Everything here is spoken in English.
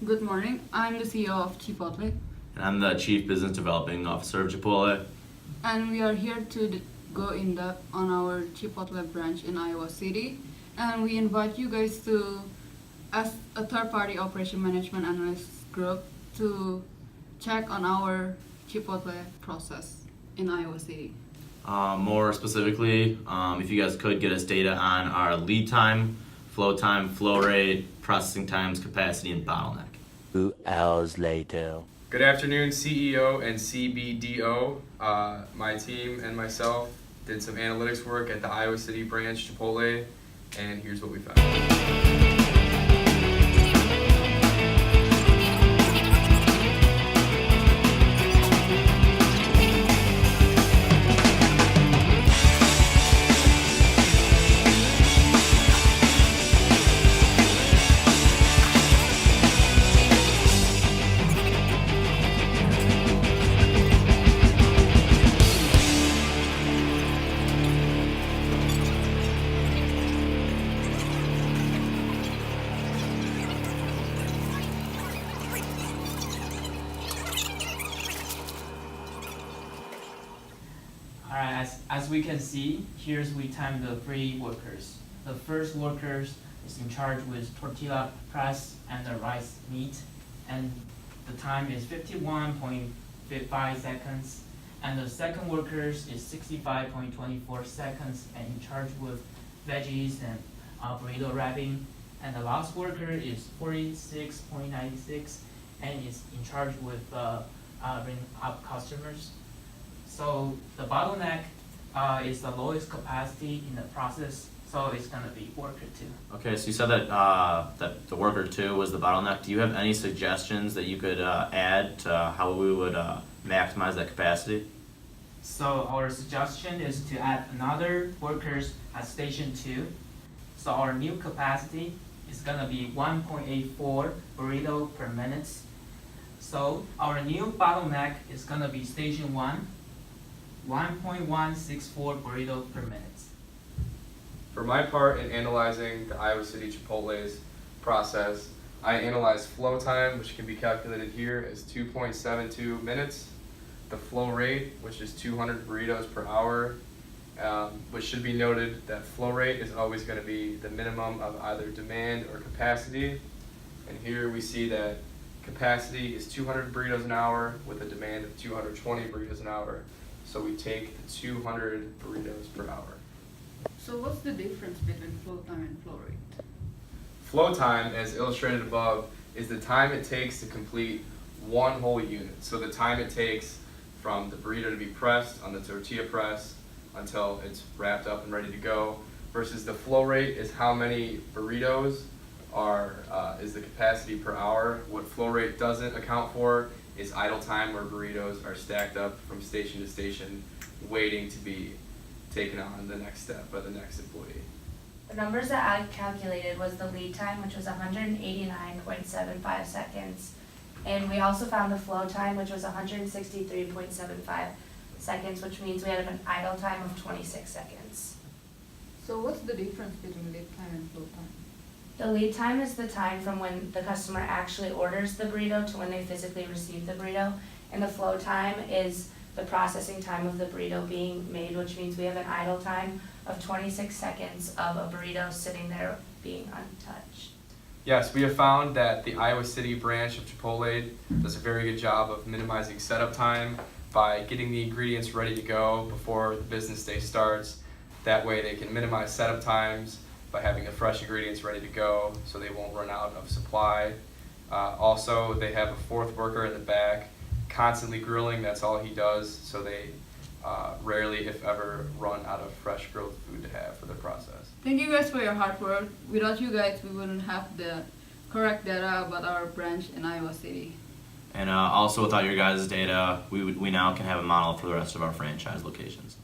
Good morning. I'm the CEO of Chipotle, And I'm the Chief Business Developing Officer of Chipotle. and we are here to go in depth on our Chipotle branch in Iowa City. And we invite you guys to, as a third-party operation management analyst group, to check on our Chipotle process in Iowa City. More specifically, if you guys could get us data on our lead time, flow rate, processing times, capacity, and bottleneck. 2 hours later. Good afternoon, CEO and CBDO. My team and myself did some analytics work at the Iowa City branch Chipotle, and here's what we found. Alright, as we can see, here's we time the 3 workers. The first worker is in charge with tortilla press and the rice meat, and the time is 51.5 seconds. And the second worker is 65.24 seconds and in charge with veggies and burrito wrapping. And the last worker is 46.96 and is in charge with bringing up customers. So the bottleneck is the lowest capacity in the process, so it's gonna be worker 2. Okay, so you said that that the worker 2 was the bottleneck. Do you have any suggestions that you could add to how we would maximize that capacity? So our suggestion is to add another workers at station 2. So our new capacity is gonna be 1.84 burrito per minute. So our new bottleneck is gonna be station 1, 1.164 burrito per minute. For my part in analyzing the Iowa City Chipotle's process, I analyzed flow time, which can be calculated here as 2.72 minutes, the flow rate, which is 200 burritos per hour, which should be noted that flow rate is always going to be the minimum of either demand or capacity. And here we see that capacity is 200 burritos an hour with a demand of 220 burritos an hour. So we take the 200 burritos per hour. So what's the difference between flow time and flow rate? Flow time, as illustrated above, is the time it takes to complete one whole unit. So the time it takes from the burrito to be pressed on the tortilla press until it's wrapped up and ready to go, versus the flow rate is how many burritos is the capacity per hour. What flow rate doesn't account for is idle time, where burritos are stacked up from station to station waiting to be taken on the next step by the next employee. The numbers that I calculated was the lead time, which was 189.75 seconds. And we also found the flow time, which was 163.75 seconds, which means we had an idle time of 26 seconds. So what's the difference between lead time and flow time? The lead time is the time from when the customer actually orders the burrito to when they physically receive the burrito. And the flow time is the processing time of the burrito being made, which means we have an idle time of 26 seconds of a burrito sitting there being untouched. Yes, we have found that the Iowa City branch of Chipotle does a very good job of minimizing setup time by getting the ingredients ready to go before the business day starts. That way they can minimize setup times by having the fresh ingredients ready to go so they won't run out of supply. Also, they have a 4th worker in the back constantly grilling. That's all he does, so they rarely, if ever, run out of fresh grilled food to have for their process. Thank you guys for your hard work. Without you guys, we wouldn't have the correct data about our branch in Iowa City. And also without your guys' data, we now can have a model for the rest of our franchise locations.